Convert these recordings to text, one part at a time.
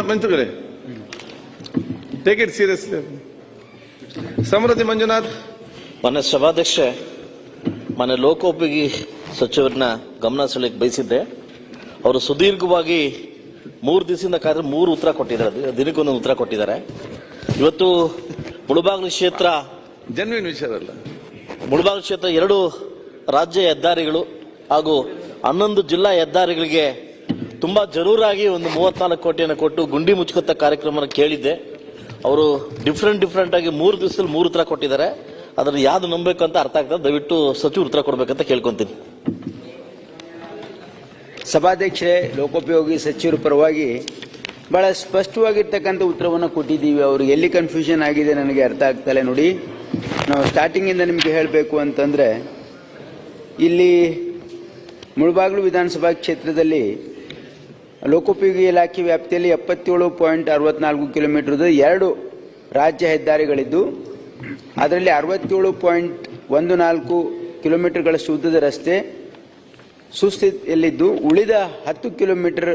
ಮಂಜುಗಳೇ, take it seriously. ಸಮೃದ್ಧಿ ಮಂಜುನಾಥ್. ಮಾನ್ಯ ಸಭಾಧ್ಯಕ್ಷೆ, ಮಾನ್ಯ ಲೋಕೋಪಯೋಗಿ ಸಚಿವರನ್ನ ಗಮನ ಸೆಳೆಯಕ್ಕೆ ಬಯಸಿದ್ದೆ. ಅವರು ಸುದೀರ್ಘವಾಗಿ 3 ದಿವಸದಿಂದ ಕಾದ್ರೆ 3 ಉತ್ತರ ಕೊಟ್ಟಿದ್ದಾರೆ, ದಿನಕ್ಕೊಂದೊಂದು ಉತ್ತರ ಕೊಟ್ಟಿದ್ದಾರೆ. ಇವತ್ತು ಮುಳಬಾಗಿಲು ಕ್ಷೇತ್ರ ಜನ್ವಿನ್ ವಿಚಾರ ಅಲ್ಲ, ಮುಳಬಾಗಿಲು ಕ್ಷೇತ್ರ 2 ರಾಜ್ಯ ಹೆದ್ದಾರಿಗಳು ಹಾಗೂ 11 ಜಿಲ್ಲಾ ಹೆದ್ದಾರಿಗಳಿಗೆ ತುಂಬಾ ಜರೂರಾಗಿ ಒಂದು 34 ಕೋಟಿಯನ್ನು ಕೊಟ್ಟು ಗುಂಡಿ ಮುಚ್ಚುವಂತ ಕಾರ್ಯಕ್ರಮ ಕೇಳಿದ್ದೆ. ಅವರು ಡಿಫ್ರೆಂಟ್ ಆಗಿ 3 ದಿವಸದಲ್ಲಿ 3 ಉತ್ತರ ಕೊಟ್ಟಿದ್ದಾರೆ. ಅದನ್ನು ಯಾವ್ದು ನಂಬಬೇಕು ಅಂತ ಅರ್ಥ ಆಗ್ತದೆ. ದಯವಿಟ್ಟು ಸಚಿವರು ಉತ್ತರ ಕೊಡ್ಬೇಕಂತ ಕೇಳ್ಕೊಂತೀನಿ. ಸಭಾಧ್ಯಕ್ಷರೇ, ಲೋಕೋಪಯೋಗಿ ಸಚಿವರ ಪರವಾಗಿ ಬಹಳ ಸ್ಪಷ್ಟವಾಗಿರ್ತಕ್ಕಂಥ ಉತ್ತರವನ್ನು ಕೊಟ್ಟಿದ್ದೀವಿ. ಅವ್ರಿಗೆ ಎಲ್ಲಿ ಕನ್ಫ್ಯೂಷನ್ ಆಗಿದೆ ನನಗೆ ಅರ್ಥ ಆಗ್ತಲ್ಲ. ನೋಡಿ, ನಾವು ಸ್ಟಾರ್ಟಿಂಗಿಂದ ನಿಮಗೆ ಹೇಳಬೇಕು ಅಂತಂದ್ರೆ, ಇಲ್ಲಿ ಮುಳಬಾಗಿಲು ವಿಧಾನಸಭಾ ಕ್ಷೇತ್ರದಲ್ಲಿ ಲೋಕೋಪಯೋಗಿ ಇಲಾಖೆ ವ್ಯಾಪ್ತಿಯಲ್ಲಿ 77.64 ಕಿಲೋಮೀಟರ್ 2 ರಾಜ್ಯ ಹೆದ್ದಾರಿಗಳಿದ್ದು, ಅದರಲ್ಲಿ 67.14 ಕಿಲೋಮೀಟರ್ಗಳಷ್ಟು ಉದ್ದದ ರಸ್ತೆ ಸುಸ್ಥಿತಿಯಲ್ಲಿದ್ದು, ಉಳಿದ 10 ಕಿಲೋಮೀಟರ್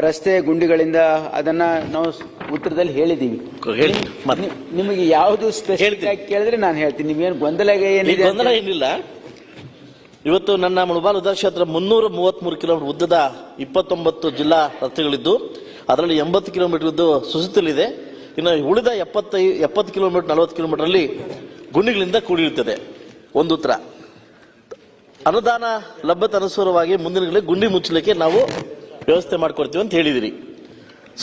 ರಸ್ತೆ ಗುಂಡಿಗಳಿಂದ ಅದನ್ನ ನಾವು ಉತ್ತರದಲ್ಲಿ ಹೇಳಿದ್ದೀವಿ. ನಿಮಗೆ ಯಾವುದು ಸ್ಪೆಸಿಫಿಕ್ ಆಗಿ ಕೇಳಿದ್ರೆ ನಾನು ಹೇಳ್ತೀನಿ. ನೀವೇನು ಗೊಂದಲ ಏನಿಲ್ಲ. ಇವತ್ತು ನನ್ನ ಮುಳಬಾಗಿಲು ವಿಧಾನಕ್ಷೇತ್ರ 333 ಕಿಲೋಮೀಟರ್ ಉದ್ದದ 29 ಜಿಲ್ಲಾ ರಸ್ತೆಗಳಿದ್ದು, ಅದರಲ್ಲಿ 80 ಕಿಲೋಮೀಟರ್ ಉದ್ದ ಸುಸ್ಥಿತಿಯಲ್ಲಿದೆ. ಇನ್ನು ಉಳಿದ 70 ಕಿಲೋಮೀಟರ್ 40 ಕಿಲೋಮೀಟರ್ ಅಲ್ಲಿ ಗುಂಡಿಗಳಿಂದ ಕೂಡಿರುತ್ತದೆ. ಒಂದು ಉತ್ತರ. ಅನುದಾನ ಲಭ್ಯತೆ ಅನುಸಾರವಾಗಿ ಮುಂದಿನ ಗುಂಡಿ ಮುಚ್ಚಲಿಕ್ಕೆ ನಾವು ವ್ಯವಸ್ಥೆ ಮಾಡ್ಕೊಡ್ತೀವಿ ಅಂತ ಹೇಳಿದಿರಿ.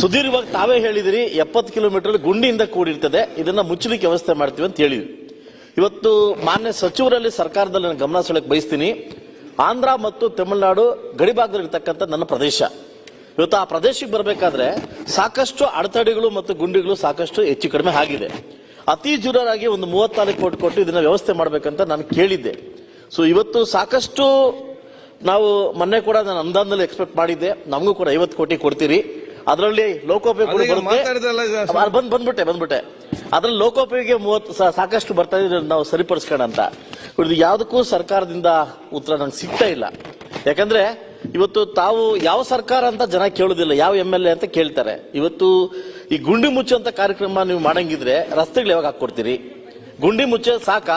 ಸುದೀರ್ಘವಾಗಿ ತಾವೇ ಹೇಳಿದಿರಿ 70 ಕಿಲೋಮೀಟರ್ ಗುಂಡಿಯಿಂದ ಕೂಡಿರ್ತದೆ, ಇದನ್ನ ಮುಚ್ಚಲಿಕ್ಕೆ ವ್ಯವಸ್ಥೆ ಮಾಡ್ತೀವಿ ಅಂತ ಹೇಳಿದ್ವಿ. ಇವತ್ತು ಮಾನ್ಯ ಸಚಿವರಲ್ಲಿ ಸರ್ಕಾರದಲ್ಲಿ ನಾನು ಗಮನ ಸೆಳೆಯಕ್ಕೆ ಬಯಸ್ತೀನಿ. ಆಂಧ್ರ ಮತ್ತು ತಮಿಳುನಾಡು ಗಡಿಭಾಗದಲ್ಲಿ ಇರ್ತಕ್ಕಂಥ ನನ್ನ ಪ್ರದೇಶ. ಇವತ್ತು ಆ ಪ್ರದೇಶಕ್ಕೆ ಬರಬೇಕಾದ್ರೆ ಸಾಕಷ್ಟು ಅಡೆತಡೆಗಳು ಮತ್ತು ಗುಂಡಿಗಳು ಸಾಕಷ್ಟು ಹೆಚ್ಚು ಕಡಿಮೆ ಆಗಿದೆ. ಅತಿ ಜೋರಾಗಿ ಒಂದು 34 ಕೋಟಿ ಕೊಟ್ಟು ಇದನ್ನ ವ್ಯವಸ್ಥೆ ಮಾಡಬೇಕಂತ ನಾನು ಕೇಳಿದ್ದೆ. ಸೊ ಇವತ್ತು ಸಾಕಷ್ಟು ನಾವು ಮೊನ್ನೆ ಕೂಡ ನಾನು ಅನುದಾನದಲ್ಲಿ ಎಕ್ಸ್ಪೆಕ್ಟ್ ಮಾಡಿದ್ದೆ. ನಮಗೂ ಕೂಡ 50 ಕೋಟಿ ಕೊಡ್ತೀರಿ. ಅದರಲ್ಲಿ ಲೋಕೋಪಯೋಗಿ ಬಂದ್ಬಿಟ್ಟೆ ಅದ್ರಲ್ಲಿ ಲೋಕೋಪಯೋಗಿ 30 ಸಾಕಷ್ಟು ಬರ್ತಾ ಇದೆ, ನಾವು ಸರಿಪಡಿಸ್ಕೋಣ ಅಂತ. ಯಾವುದಕ್ಕೂ ಸರ್ಕಾರದಿಂದ ಉತ್ತರ ನಂಗೆ ಸಿಗ್ತಾ ಇಲ್ಲ. ಯಾಕಂದ್ರೆ ಇವತ್ತು ತಾವು ಯಾವ ಸರ್ಕಾರ ಅಂತ ಜನ ಕೇಳುದಿಲ್ಲ, ಯಾವ MLA ಅಂತ ಕೇಳ್ತಾರೆ. ಇವತ್ತು ಈ ಗುಂಡಿ ಮುಚ್ಚುವಂತ ಕಾರ್ಯಕ್ರಮ ನೀವು ಮಾಡಂಗಿದ್ರೆ ರಸ್ತೆಗಳು ಯಾವಾಗ ಹಾಕೊಡ್ತೀರಿ? ಗುಂಡಿ ಮುಚ್ಚೆ ಸಾಕ,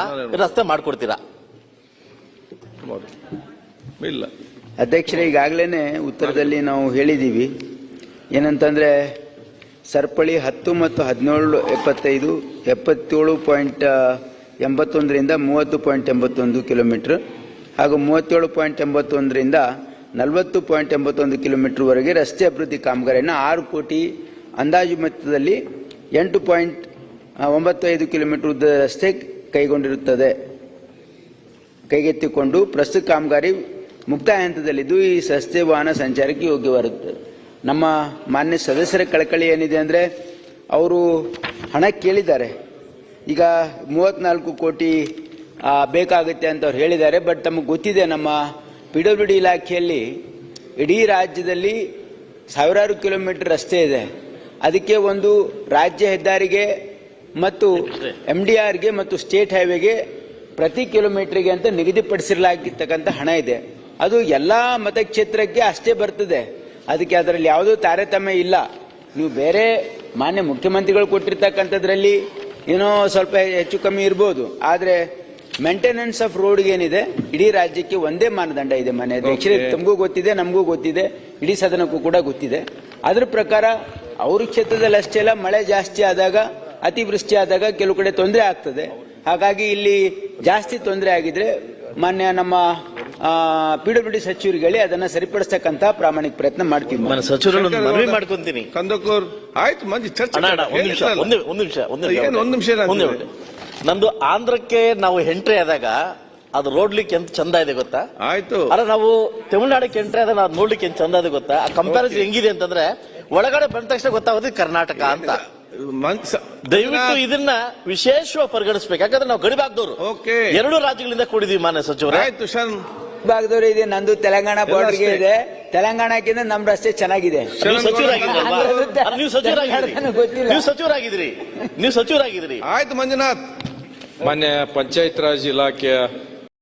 ರಸ್ತೆ ಮಾಡ್ಕೊಡ್ತೀರಾ? ಇಲ್ಲ ಅಧ್ಯಕ್ಷರೇ, ಈಗಾಗಲೇ ಉತ್ತರದಲ್ಲಿ ನಾವು ಹೇಳಿದ್ದೀವಿ. ಏನಂತಂದ್ರೆ ಸರಪಳಿ 10 ಮತ್ತು 17 75 77.81ರಿಂದ 30.81 ಕಿಲೋಮೀಟರ್ ಹಾಗೂ 37.81ರಿಂದ 40.81 ಕಿಲೋಮೀಟರ್ ವರೆಗೆ ರಸ್ತೆ ಅಭಿವೃದ್ಧಿ ಕಾಮಗಾರಿಯನ್ನು 6 ಕೋಟಿ ಅಂದಾಜು ಮೊತ್ತದಲ್ಲಿ 8.95 ಕಿಲೋಮೀಟರ್ ಉದ್ದದ ರಸ್ತೆ ಕೈಗೆತ್ತಿಕೊಂಡು ಪ್ರಸ್ತುತ ಕಾಮಗಾರಿ ಮುಕ್ತಾಯ ಹಂತದಲ್ಲಿದ್ದು ಈ ರಸ್ತೆ ವಾಹನ ಸಂಚಾರಕ್ಕೆ ಯೋಗ್ಯವಾಗಿರುತ್ತದೆ. ನಮ್ಮ ಮಾನ್ಯ ಸದಸ್ಯರ ಕಳಕಳಿ ಏನಿದೆ ಅಂದರೆ, ಅವರು ಹಣ ಕೇಳಿದ್ದಾರೆ. ಈಗ 34 ಕೋಟಿ ಬೇಕಾಗುತ್ತೆ ಅಂತ ಅವ್ರು ಹೇಳಿದ್ದಾರೆ. ಬಟ್ ನಮಗೆ ಗೊತ್ತಿದೆ, ನಮ್ಮ PWD ಇಲಾಖೆಯಲ್ಲಿ ಇಡೀ ರಾಜ್ಯದಲ್ಲಿ ಸಾವಿರಾರು ಕಿಲೋಮೀಟರ್ ರಸ್ತೆ ಇದೆ. ಅದಕ್ಕೆ ಒಂದು ರಾಜ್ಯ ಹೆದ್ದಾರಿಗೆ ಮತ್ತು MDRಗೆ ಮತ್ತು ಸ್ಟೇಟ್ ಹೈವೇಗೆ ಪ್ರತಿ ಕಿಲೋಮೀಟರ್ಗೆ ಅಂತ ನಿಗದಿಪಡಿಸಿರಲಾಗಿರ್ತಕ್ಕಂಥ ಹಣ ಇದೆ. ಅದು ಎಲ್ಲ ಮತಕ್ಷೇತ್ರಕ್ಕೆ ಅಷ್ಟೇ ಬರ್ತದೆ. ಅದಕ್ಕೆ ಅದರಲ್ಲಿ ಯಾವುದೂ ತಾರತಮ್ಯ ಇಲ್ಲ. ನೀವು ಬೇರೆ ಮಾನ್ಯ ಮುಖ್ಯಮಂತ್ರಿಗಳು ಕೊಟ್ಟಿರ್ತಕ್ಕಂಥದ್ರಲ್ಲಿ ಏನೋ ಸ್ವಲ್ಪ ಹೆಚ್ಚು ಕಮ್ಮಿ ಇರ್ಬೋದು, ಆದರೆ ಮೇಂಟೆನೆನ್ಸ್ ಆಫ್ ರೋಡ್ಗೆ ಏನಿದೆ ಇಡೀ ರಾಜ್ಯಕ್ಕೆ ಒಂದೇ ಮಾನದಂಡ ಇದೆ. ಮಾನ್ಯ ಅಧ್ಯಕ್ಷರೇ, ತಮಗೂ ಗೊತ್ತಿದೆ, ನಮಗೂ ಗೊತ್ತಿದೆ, ಇಡೀ ಸದನಕ್ಕೂ ಕೂಡ ಗೊತ್ತಿದೆ. ಅದ್ರ ಪ್ರಕಾರ ಅವ್ರ ಕ್ಷೇತ್ರದಲ್ಲಿ ಅಷ್ಟೇ ಅಲ್ಲ, ಮಳೆ ಜಾಸ್ತಿ ಆದಾಗ, ಅತಿವೃಷ್ಟಿ ಆದಾಗ ಕೆಲವು ಕಡೆ ತೊಂದರೆ ಆಗ್ತದೆ. ಹಾಗಾಗಿ ಇಲ್ಲಿ ಜಾಸ್ತಿ ತೊಂದರೆ ಆಗಿದ್ರೆ ಮಾನ್ಯ ನಮ್ಮ PWD ಸಚಿವರಿಗೆ ಹೇಳಿ ಅದನ್ನ ಸರಿಪಡಿಸ್ತಕ್ಕಂತ ಪ್ರಾಮಾಣಿಕ ಪ್ರಯತ್ನ ಮಾಡ್ತೀವಿ. ಮನವಿ ಮಾಡ್ಕೊಂತೀನಿ. ಕಂದಕೂರ್ ಆಯ್ತು, ಮಂಜು ಚರ್ಚೆ. ಒಂದು ನಿಮಿಷ. ನಮ್ದು ಆಂಧ್ರಕ್ಕೆ ನಾವು ಎಂಟ್ರಿ ಆದಾಗ ಅದು ನೋಡ್ಲಿಕ್ಕೆ ಎಂತ ಚಂದ ಇದೆ ಗೊತ್ತಾ? ಆಯ್ತು. ಅಲ್ಲ, ನಾವು ತಮಿಳುನಾಡಕ್ಕೆ ಎಂಟ್ರಿ ಆದಾಗ ನಾವು ನೋಡ್ಲಿಕ್ಕೆ ಎಂತ ಚಂದ ಇದೆ ಗೊತ್ತಾ? ಆ ಕಂಪ್ಯಾರಿಸನ್ ಹೆಂಗಿದೆ ಅಂತಂದ್ರೆ, ಒಳಗಡೆ ಬಂದ ತಕ್ಷಣ ಗೊತ್ತಾಗೋದು ಕರ್ನಾಟಕ ಅಂತ. ದಯವಿಟ್ಟು ಇದನ್ನ ವಿಶೇಷವಾಗಿ ಪರಿಗಣಿಸಬೇಕು. ಯಾಕಂದ್ರೆ ನಾವು ಗಡಿಭಾಗದವರು 2 ರಾಜ್ಯಗಳಿಂದ ಕೂಡಿದೀವಿ. ಮಾನ್ಯ ಸಚಿವರು, ಆಯ್ತು, ಭಾಗದವರು ಇದೆ, ನಂದು ತೆಲಂಗಾಣ ಬಾರ್ಡರ್ಗೆ ಇದೆ. ತೆಲಂಗಾಣಕ್ಕಿಂತ ನಮ್ಮ ರಸ್ತೆ ಚೆನ್ನಾಗಿದೆ. ನೀವು ಸಚಿವರಾಗಿದ್ರಿ. ಆಯ್ತು ಮಂಜುನಾಥ್. ಮಾನ್ಯ ಪಂಚಾಯತ್ ರಾಜ್ ಇಲಾಖೆಯ